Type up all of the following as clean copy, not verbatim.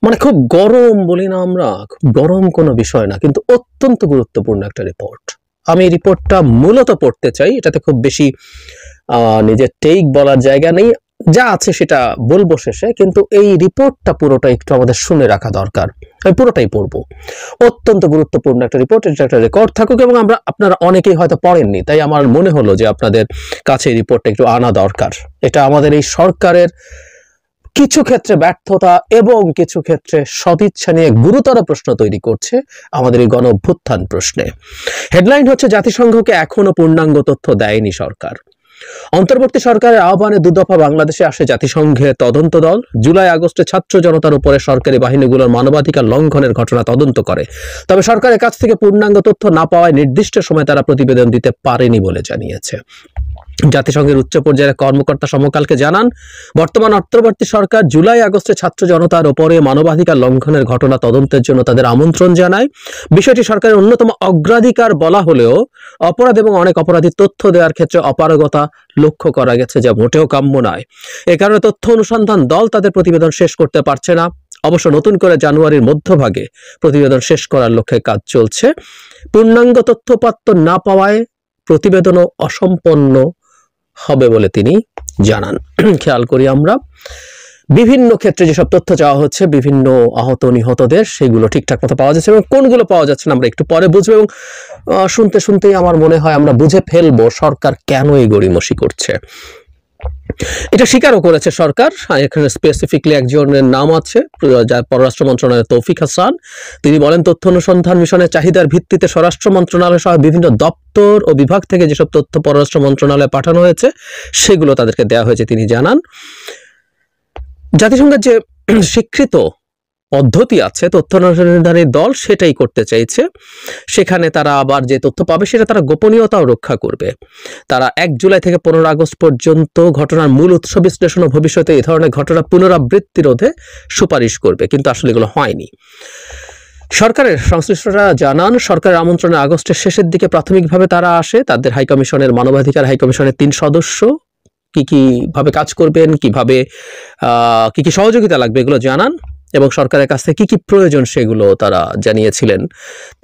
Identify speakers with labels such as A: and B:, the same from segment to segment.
A: মানে খুব গরম বলি না আমরা, খুব গরম কোনো বিষয় না, কিন্তু অত্যন্ত গুরুত্বপূর্ণ একটা রিপোর্ট। আমি এই রিপোর্টটা মূলত পড়তে চাই। এটাতে খুব বেশি নিজের টেক বলার জায়গা নেই, যা আছে সেটা বলবো শেষে, কিন্তু এই রিপোর্টটা পুরোটা একটু আমাদের শুনে রাখা দরকার। আমি পুরোটাই পড়বো। অত্যন্ত গুরুত্বপূর্ণ একটা রিপোর্ট, এটা একটা রেকর্ড থাকুক, এবং আপনারা অনেকেই হয়তো পড়েননি, তাই আমার মনে হলো যে আপনাদের কাছে এই রিপোর্টটা একটু আনা দরকার। এটা আমাদের এই সরকারের কিছু ক্ষেত্রে ব্যর্থতা এবং কিছু ক্ষেত্রে সদিচ্ছা নিয়ে গুরুতর প্রশ্ন তৈরি করছে আমাদের এই গণ অভ্যুত্থান প্রশ্নে। হেডলাইন হচ্ছে, জাতিসংঘকে এখনো পূর্ণাঙ্গ তথ্য দেয়নি সরকার। অন্তর্বর্তী সরকারের আহ্বানে দুদফা বাংলাদেশে আসে জাতিসংঘের তদন্ত দল। জুলাই আগস্টে ছাত্র জনতার উপরে সরকারি বাহিনীগুলোর মানবাধিকার লঙ্ঘনের ঘটনা তদন্ত করে, তবে সরকারের কাছ থেকে পূর্ণাঙ্গ তথ্য না পাওয়ায় নির্দিষ্ট সময় তারা প্রতিবেদন দিতে পারেনি বলে জানিয়েছে। জাতিসংঘের উচ্চ পর্যায়ের কর্মকর্তা সমকালকে জানান, বর্তমান অন্তর্বর্তী সরকার জুলাই আগস্টে ছাত্র জনতার উপরে মানবাধিকার লঙ্ঘনের ঘটনা তদন্তের জন্য তাদের আমন্ত্রণ জানায়। বিষয়টি সরকারের অন্যতম অগ্রাধিকার বলা হলেও অপরাধ এবং অনেক অপরাধী তথ্য দেওয়ার ক্ষেত্রে অপারগতা লক্ষ্য করা গেছে, যা মোটেও কাম্য নয়। এ কারণে তথ্য অনুসন্ধান দল তাদের প্রতিবেদন শেষ করতে পারছে না। অবশ্য নতুন করে জানুয়ারির মধ্যভাগে প্রতিবেদন শেষ করার লক্ষ্যে কাজ চলছে। পূর্ণাঙ্গ তথ্যপাত্র না পাওয়ায় প্রতিবেদনও অসম্পন্ন হবে বলে তিনি জানান। খেয়াল করি আমরা, বিভিন্ন ক্ষেত্রে যেসব তথ্য চাওয়া হচ্ছে বিভিন্ন আহত নিহতদের, সেগুলো ঠিকঠাক মতো পাওয়া যাচ্ছে, এবং কোনগুলো পাওয়া যাচ্ছে না আমরা একটু পরে বুঝবো, এবং শুনতে শুনতেই আমার মনে হয় আমরা বুঝে ফেলবো সরকার কেন এই গড়িমসি করছে। এটা স্বীকারও করেছে সরকার। এখানে স্পেসিফিকলি একজনের নাম আছে, পররাষ্ট্র মন্ত্রণালয়ের তৌফিক হাসান। তিনি বলেন, তথ্য অনুসন্ধান মিশনের চাহিদার ভিত্তিতে স্বরাষ্ট্র মন্ত্রণালয় সহ বিভিন্ন দপ্তর ও বিভাগ থেকে যেসব তথ্য পররাষ্ট্র মন্ত্রণালয়ে পাঠানো হয়েছে সেগুলো তাদেরকে দেওয়া হয়েছে। তিনি জানান, জাতিসংঘের যে স্বীকৃত পদ্ধতি আছে তথ্য অনুসন্ধানী দল সেটাই করতে চাইছে। সেখানে তারা আবার যে তথ্য পাবে সেটা তারা গোপনীয়তাও রক্ষা করবে। তারা 1 জুলাই থেকে 15 আগস্ট পর্যন্ত ঘটনার মূল উৎস বিশ্লেষণ ও ভবিষ্যতে এই ধরনের ঘটনা পুনরাবৃত্তি রোধে সুপারিশ করবে, কিন্তু আসলে এগুলো হয়নি। সরকারের সংশ্লিষ্টরা জানান, সরকারের আমন্ত্রণে আগস্টের শেষের দিকে প্রাথমিকভাবে তারা আসে। তাদের হাইকমিশনের মানবাধিকার হাইকমিশনের 3 সদস্য কি ভাবে কাজ করবেন, কিভাবে কি সহযোগিতা লাগবে এগুলো জানান, এবং সরকারের কাছ থেকে কি প্রয়োজন সেগুলো তারা জানিয়েছিলেন।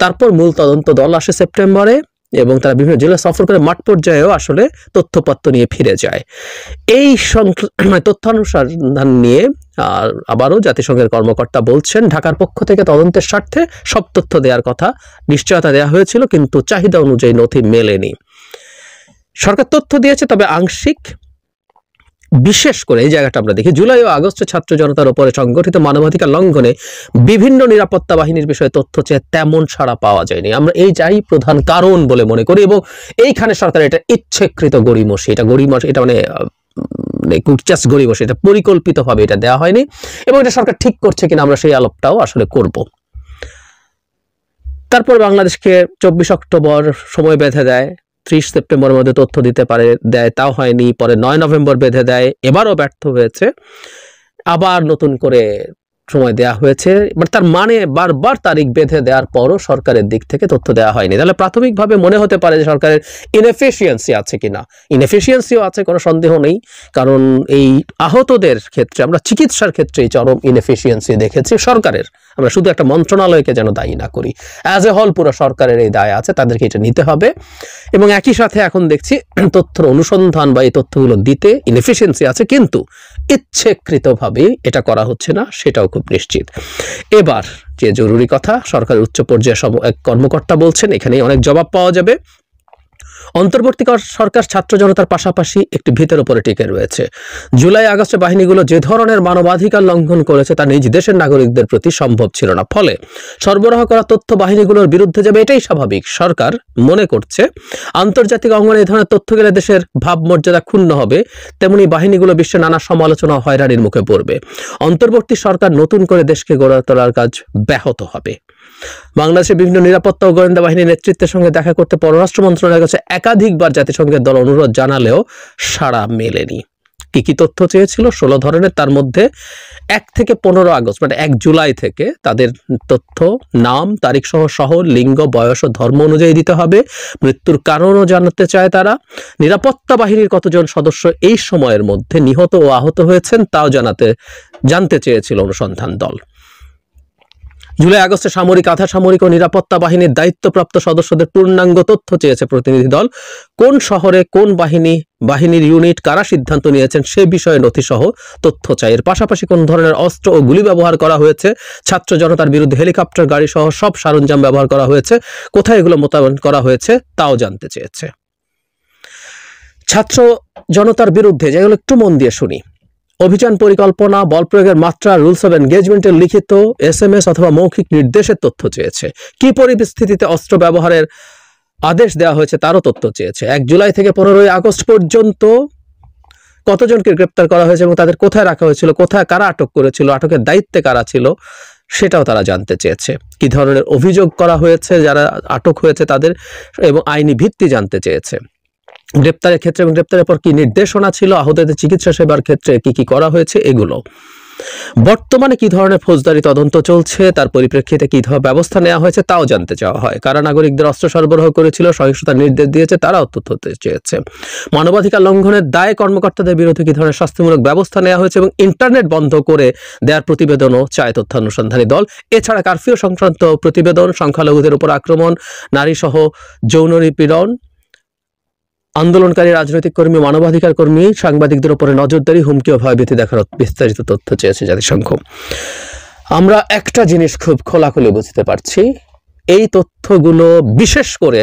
A: তারপর মূল তদন্ত দল আসে সেপ্টেম্বরে, এবং তারা বিভিন্ন জেলা সফর করে মাঠ পর্যায়েও আসলে তথ্যপত্র নিয়ে ফিরে যায়। এই তথ্যানুসন্ধান নিয়ে আবারও জাতিসংঘের কর্মকর্তা বলছেন, ঢাকার পক্ষ থেকে তদন্তের স্বার্থে সব তথ্য দেওয়ার কথা নিশ্চয়তা দেওয়া হয়েছিল, কিন্তু চাহিদা অনুযায়ী নথি মেলেনি। সরকার তথ্য দিয়েছে, তবে আংশিক। বিশেষ করে এই জায়গাটা আমরা দেখি, জুলাই ও আগস্টে ছাত্র জনতার উপরে সংগঠিত মানবাধিকার লঙ্ঘনে বিভিন্ন নিরাপত্তা বাহিনীর বিষয়ে তথ্য চেয়ে তেমন সাড়া পাওয়া যায়নি। আমরা এই যাই প্রধান কারণ বলে মনে করি, এবং এইখানে সরকার এটা ইচ্ছাকৃত গড়িমসি, এটা মানে জাস্ট গড়িমসি, এটা পরিকল্পিতভাবে এটা দেওয়া হয়নি, এবং এটা সরকার ঠিক করছে কিনা আমরা সেই আলাপটাও আসলে করব। তারপর বাংলাদেশকে 24 অক্টোবর সময় বেঁধে দেয়, 30 সেপ্টেম্বরের মধ্যে তথ্য দিতে দেয়, তাও হয়নি। পরে 9 নভেম্বর বেঁধে দেয়, এবারও ব্যর্থ হয়েছে। আবার নতুন করে সময় দেয়া হয়েছে, তার মানে বারবার তারিখ বেঁধে দেওয়ার পরও সরকারের দিক থেকে তথ্য দেওয়া হয়নি। তাহলে প্রাথমিকভাবে মনে হতে পারে যে সরকারের ইনএফিসিয়েন্সি আছে কিনা। ইনএফিসিয়েন্সিও আছে, কোনো সন্দেহ নেই, কারণ এই আহতদের ক্ষেত্রে আমরা চিকিৎসার ক্ষেত্রে চরম ইনএফিসিয়েন্সি দেখেছি সরকারের। আমরা শুধু একটা মন্ত্রণালয়কে যেন দায়ী না করি, অ্যাজ এ হোল পুরো সরকারের এই দায় আছে, তাদেরকে এটা নিতে হবে। এবং একই সাথে এখন দেখছি তথ্য অনুসন্ধান বা এই তথ্যগুলো দিতে ইনএফিসিয়েন্সি আছে, কিন্তু ইচ্ছাকৃতভাবে এটা করা হচ্ছে না, সেটাও খুব নিশ্চিত। এবার যে জরুরি কথা, সরকারের উচ্চ পর্যায়ে এক কর্মকর্তা বলছেন, এখানে অনেক জবাব পাওয়া যাবে। অন্তর্বর্তী সরকার ছাত্র জনতার পাশাপাশি একটি ভিতের উপরে টিকে রয়েছে। জুলাই আগস্টে বাহিনীগুলো যে ধরনের মানবাধিকার লঙ্ঘন করেছে তা নিজ দেশের নাগরিকদের প্রতি সম্ভব ছিল না, ফলে সরবরাহ করা তথ্য বাহিনীগুলোর বিরুদ্ধে যাবে, এটাই স্বাভাবিক। সরকার মনে করছে আন্তর্জাতিক অঙ্গনে এই ধরনের তথ্য গেলে দেশের ভাবমর্যাদা ক্ষুণ্ণ হবে, তেমনি বাহিনীগুলো বিশ্বের নানা সমালোচনা ও হয়রানির মুখে পড়বে। অন্তর্বর্তী সরকার নতুন করে দেশকে গড়ে তোলার কাজ ব্যাহত হবে। বাংলাদেশের বিভিন্ন নিরাপত্তা ও গোয়েন্দা বাহিনীর নেতৃত্বের সঙ্গে দেখা করতে পররাষ্ট্র মন্ত্রণালয়ের কাছে একাধিকবার জাতিসংঘের দল অনুরোধ জানালেও সাড়া মেলেনি। কি তথ্য চেয়েছিল? 16 ধরনের, তার মধ্যে 1 থেকে 15 আগস্ট 1 জুলাই থেকে তাদের তথ্য, নাম, তারিখ সহ শহর, লিঙ্গ, বয়স ও ধর্ম অনুযায়ী দিতে হবে। মৃত্যুর কারণও জানাতে চায় তারা। নিরাপত্তা বাহিনীর কতজন সদস্য এই সময়ের মধ্যে নিহত ও আহত হয়েছেন তাও জানতে চেয়েছিল অনুসন্ধান দল। জুলাই আগস্টে সামরিক, আধা সামরিক ও নিরাপত্তা বাহিনীর দায়িত্বপ্রাপ্ত সদস্যদের পূর্ণাঙ্গ তথ্য চেয়েছে প্রতিনিধি দল। কোন শহরে কোন বাহিনীর ইউনিট কারা সিদ্ধান্ত নিয়েছেন সে বিষয়ে নথিসহ তথ্য চাই। এর পাশাপাশি কোন ধরনের অস্ত্র ও গুলি ব্যবহার করা হয়েছে, ছাত্র জনতার বিরুদ্ধে হেলিকপ্টার গাড়ি সহ সব সরঞ্জাম ব্যবহার করা হয়েছে, কোথায় এগুলো মোতায়েন করা হয়েছে তাও জানতে চেয়েছে। ছাত্র জনতার বিরুদ্ধে, যেগুলো একটু মন দিয়ে শুনি, অভিযান পরিকল্পনা, বল প্রয়োগের মাত্রা, রুলস অফ এনগেজমেন্টের লিখিত, SMS অথবা মৌখিক নির্দেশের তথ্য চেয়েছে। কি পরিস্থিতিতে অস্ত্র ব্যবহারের আদেশ দেওয়া হয়েছে তারও তথ্য চেয়েছে। 1 জুলাই থেকে 15 আগস্ট পর্যন্ত কতজনকে গ্রেপ্তার করা হয়েছে এবং তাদের কোথায় রাখা হয়েছিল, কোথায় কারা আটক করেছিল, আটকের দায়িত্বে কারা ছিল সেটাও তারা জানতে চেয়েছে। কি ধরনের অভিযোগ করা হয়েছে যারা আটক হয়েছে তাদের, এবং আইনি ভিত্তি জানতে চেয়েছে। গ্রেপ্তারের ক্ষেত্রে এবং গ্রেপ্তারের পর কি নির্দেশনা ছিল, আহতদের চিকিৎসা সেবার ক্ষেত্রে কি কি করা হয়েছে, এগুলো। বর্তমানে কি ধরনের ফৌজদারি তদন্ত চলছে, তার পরিপ্রেক্ষিতে কি ধরনের ব্যবস্থা নেওয়া হয়েছে তাও জানতে চাওয়া হয়। কারা নাগরিকদের অস্ত্র সরবরাহ করেছিল, সহিংসতার নির্দেশ দিয়েছে, তারাও তথ্য চেয়েছে। মানবাধিকার লঙ্ঘনের দায়ে কর্মকর্তাদের বিরুদ্ধে কি ধরনের শাস্তিমূলক ব্যবস্থা নেওয়া হয়েছে এবং ইন্টারনেট বন্ধ করে দেওয়ার প্রতিবেদনও চায় তথ্যানুসন্ধানী দল। এছাড়া কারফিউ সংক্রান্ত প্রতিবেদন, সংখ্যালঘুদের উপর আক্রমণ, নারী সহ যৌন নিপীড়ন, আন্দোলনকারী রাজনৈতিক কর্মী, মানবাধিকার কর্মী, সাংবাদিকদের উপরে নজরদারি, হুমকি ও ভয়ভীতি দেখার বিস্তারিত তথ্য চেয়েছে জাতিসংঘ। আমরা একটা জিনিস খুব খোলাখুলি বুঝতে পারছি, এই তথ্যগুলো বিশেষ করে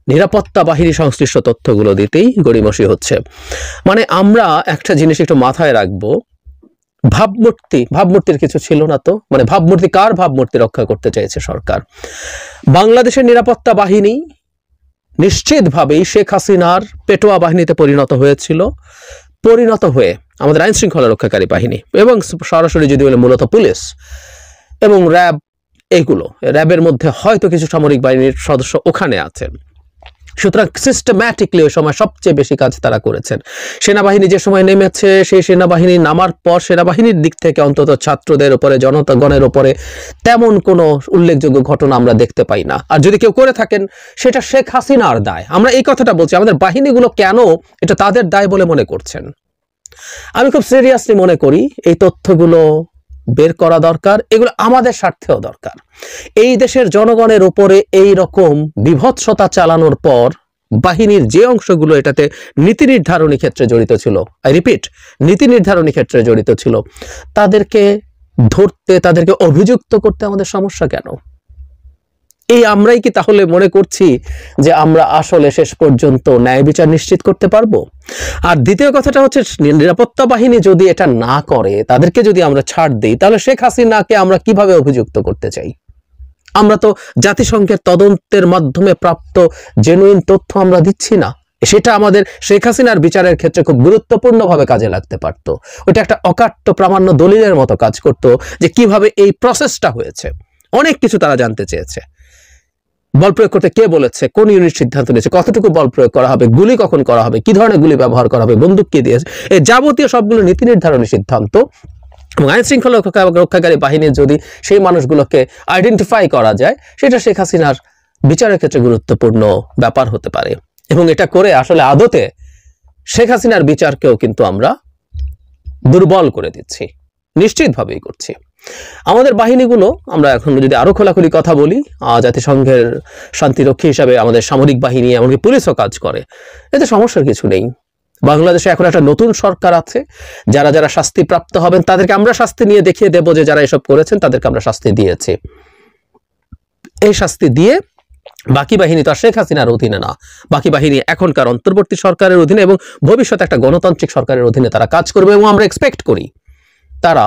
A: নিরাপত্তা বাহিনী সংশ্লিষ্ট তথ্যগুলো দিতেই গড়িমসি হচ্ছে। মানে আমরা একটা জিনিস একটু মাথায় রাখবো, ভাবমূর্তির কিছু ছিল না তো, মানে ভাবমূর্তি, কার ভাবমূর্তি রক্ষা করতে চাইছে সরকার? বাংলাদেশের নিরাপত্তা বাহিনী নিশ্চিতভাবেই শেখ হাসিনার পেটোয়া বাহিনীতে পরিণত হয়ে আমাদের আইন শৃঙ্খলা রক্ষাকারী বাহিনী এবং সরাসরি যদি বলে মূলত পুলিশ এবং র্যাব, এগুলো র্যাবের মধ্যে হয়তো কিছু সামরিক বাহিনীর সদস্য ওখানে আছেন। সুতরাং সিস্টেম্যাটিকলি ওই সময় সবচেয়ে বেশি কাজ তারা করেছেন। সেনাবাহিনী যে সময় নেমেছে, সেই সেনাবাহিনী নামার পর সেনাবাহিনীর দিক থেকে অন্তত ছাত্রদের উপরে, জনগণের উপরে তেমন কোনো উল্লেখযোগ্য ঘটনা আমরা দেখতে পাই না। আর যদি কেউ করে থাকেন সেটা শেখ হাসিনার দায়। আমরা এই কথাটা বলছি, আমাদের বাহিনীগুলো কেন এটা তাদের দায় বলে মনে করছেন? আমি খুব সিরিয়াসলি মনে করি এই তথ্যগুলো বের করা দরকার, এগুলো আমাদের স্বার্থেও দরকার। এই দেশের জনগণের উপরে এই রকম বিভৎসতা চালানোর পর বাহিনীর যে অংশগুলো এটাতে নীতি নির্ধারণী ক্ষেত্রে জড়িত ছিল, আই রিপিট, নীতি নির্ধারণী ক্ষেত্রে জড়িত ছিল, তাদেরকে ধরতে, তাদেরকে অভিযুক্ত করতে আমাদের সমস্যা কেন? এই আমরাই কি তাহলে মনে করছি যে আমরা আসলে শেষ পর্যন্ত ন্যায় বিচার নিশ্চিত করতে পারবো? আর দ্বিতীয় কথাটা হচ্ছে, নিরাপত্তা বাহিনী যদি এটা না করে, তাদেরকে যদি আমরা ছাড় দিই, তাহলে শেখ হাসিনাকে আমরা কিভাবে অভিযুক্ত করতে চাই? আমরা তো জাতিসংঘের তদন্তের মাধ্যমে প্রাপ্ত জেনুইন তথ্য আমরা দিচ্ছি না। সেটা আমাদের শেখ হাসিনার বিচারের ক্ষেত্রে খুব গুরুত্বপূর্ণভাবে কাজে লাগতে পারতো। ওটা একটা অকাট্য প্রামাণ্য দলিলের মতো কাজ করতো, যে কিভাবে এই প্রসেসটা হয়েছে। অনেক কিছু তারা জানতে চেয়েছে। বল প্রয়োগ করতে কে বলেছে, কোন ইউনিট সিদ্ধান্ত নিয়েছে, কতটুকু বল প্রয়োগ করা হবে, গুলি কখন করা হবে, কি ধরনের গুলি ব্যবহার করা হবে, বন্দুক কে দিয়েছে, এই যাবতীয় সবগুলো নীতি নির্ধারণী সিদ্ধান্ত। এবং আইন শৃঙ্খলা রক্ষাকারী বাহিনীর যদি সেই মানুষগুলোকে আইডেন্টিফাই করা যায়, সেটা শেখ হাসিনার বিচারের ক্ষেত্রে গুরুত্বপূর্ণ ব্যাপার হতে পারে। এবং এটা করে আসলে আদতে শেখ হাসিনার বিচারকেও কিন্তু আমরা দুর্বল করে দিচ্ছি, নিশ্চিতভাবেই করছি। আমাদের বাহিনীগুলো, আমরা এখন যদি আরো খোলাখুলি কথা বলি, জাতিসংঘের শান্তিরক্ষী হিসাবে আমাদের সামরিক বাহিনী, এমনকি পুলিশও কাজ করে, এতে সমস্যার কিছু নেই। বাংলাদেশে এখন একটা নতুন সরকার আছে, যারা যারা শাস্তিপ্রাপ্ত হবেন তাদেরকে আমরা শাস্তি নিয়ে দেখিয়ে দেবো যে যারা এসব করেছেন তাদেরকে আমরা শাস্তি দিয়েছি। এই শাস্তি দিয়ে বাকি বাহিনী তো আর শেখ হাসিনার অধীনে না, বাকি বাহিনী এখনকার অন্তর্বর্তী সরকারের অধীনে এবং ভবিষ্যতে একটা গণতান্ত্রিক সরকারের অধীনে তারা কাজ করবে। এবং আমরা এক্সপেক্ট করি তারা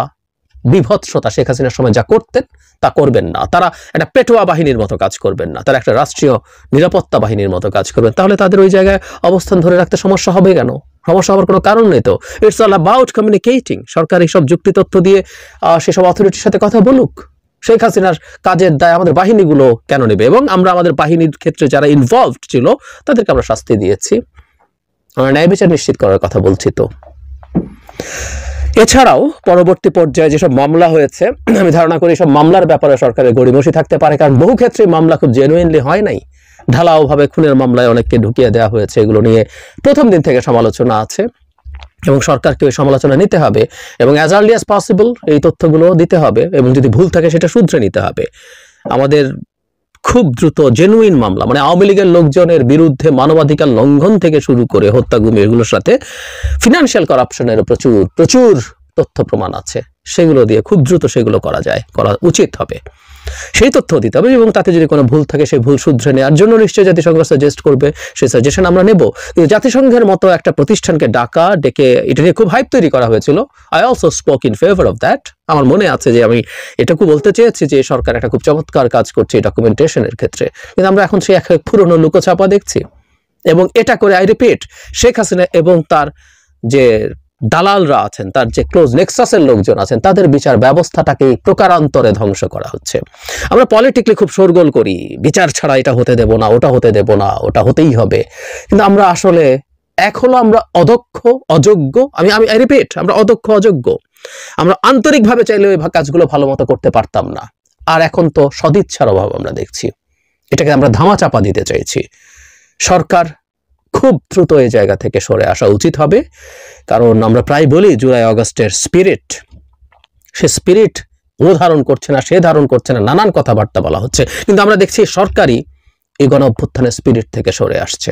A: বিভৎসতা শেখ হাসিনার সময় যা করতেন তা করবেন না, তারা একটা পেটোয়া বাহিনীর মতো কাজ করবেন না, তারা একটা রাষ্ট্রীয় নিরাপত্তা বাহিনীর মতো কাজ করবেন। তাহলে তাদের ওই জায়গায় অবস্থান ধরে রাখতে সমস্যা হবে কেন? সমস্যা হওয়ার কোনো কারণ নেই তো। It's all about communicating. সরকার এইসব যুক্তি তথ্য দিয়ে সেসব অথরিটির সাথে কথা বলুক। শেখ হাসিনার কাজের দায় আমাদের বাহিনীগুলো কেন নেবে? এবং আমরা আমাদের বাহিনীর ক্ষেত্রে যারা ইনভলভড ছিল তাদেরকে আমরা শাস্তি দিয়েছি, আমরা ন্যায় বিচার নিশ্চিত করার কথা বলছি। তো এছাড়াও পরবর্তী পর্যায়ে যেসব মামলা হয়েছে, আমি ধারণা করি সব মামলার ব্যাপারে সরকারের গড়িমসি থাকতে পারে, কারণ বহু ক্ষেত্রে মামলা খুব জেনুইনলি হয় নাই, ঢালাও ভাবে খুনের মামলায় অনেককে ঢুকিয়ে দেওয়া হয়েছে। এগুলো নিয়ে প্রথম দিন থেকে সমালোচনা আছে। এবং সরকারকে ওই সমালোচনা নিতে হবে এবং অ্যাজ আর্লি অ্যাজ পসিবল এই তথ্যগুলো দিতে হবে এবং যদি ভুল থাকে সেটা শুধরে নিতে হবে। আমাদের খুব দ্রুত জেনুইন মামলা, মানে আওয়ামী লীগের লোকজনের বিরুদ্ধে মানবাধিকার লঙ্ঘন থেকে শুরু করে হত্যা, গুম, এগুলোর সাথে ফিনান্সিয়াল করাপশনের প্রচুর প্রচুর তথ্য প্রমাণ আছে, সেগুলো দিয়ে খুব দ্রুত সেগুলো করা উচিত হবে, সেই তথ্য দিতে হবে এবং তাতে যদি কোনো ভুল থাকে সেই ভুল শুধরে নেওয়ার জন্য নিশ্চয়ই জাতিসংঘ সাজেস্ট করবে, সেই সাজেশন আমরা নেব। কিন্তু জাতিসংঘের মতো একটা প্রতিষ্ঠানকে ডেকে এটা নিয়ে খুব হাইপ তৈরি করা হয়েছিল। I also spoke in favour of that. আমার মনে আছে যে আমি এটুকু বলতে চেয়েছি যে সরকার একটা খুব চমৎকার কাজ করছে ডকুমেন্টেশনের ক্ষেত্রে, কিন্তু আমরা এখন সেই এক পুরনো লুকোছাপা দেখছি। এবং এটা করে আই রিপিট, শেখ হাসিনা এবং তার যে দালালরা আছেন, তার যে ক্লোজ নেক্সাসের লোকজন আছেন, তাদের বিচার ব্যবস্থাটাকে প্রকারান্তরে ধ্বংস করা হচ্ছে। আমরা পলিটিক্যালি খুব শোরগোল করি, বিচার ছাড়া এটা হতে দেব না, ওটা হতে দেব না, ওটা হতেই হবে, কিন্তু আমরা আসলে এক হলো আমরা অদক্ষ, অযোগ্য। আমি রিপিট, আমরা অদক্ষ, অযোগ্য। আমরা আন্তরিকভাবে চাইলে ওই কাজগুলো ভালো মতো করতে পারতাম না। আর এখন তো সদিচ্ছার অভাব আমরা দেখছি, এটাকে আমরা ধামাচাপা দিতে চাইছি। সরকার খুব দ্রুত এই জায়গা থেকে সরে আসা উচিত হবে, কারণ আমরা প্রায় বলি জুলাই আগস্টের স্পিরিট, সে স্পিরিট ও ধারণ করছে না, সে ধারণ করছে না, নানান কথাবার্তা বলা হচ্ছে, কিন্তু আমরা দেখছি সরকারই এই গণ অভ্যুত্থানের স্পিরিট থেকে সরে আসছে।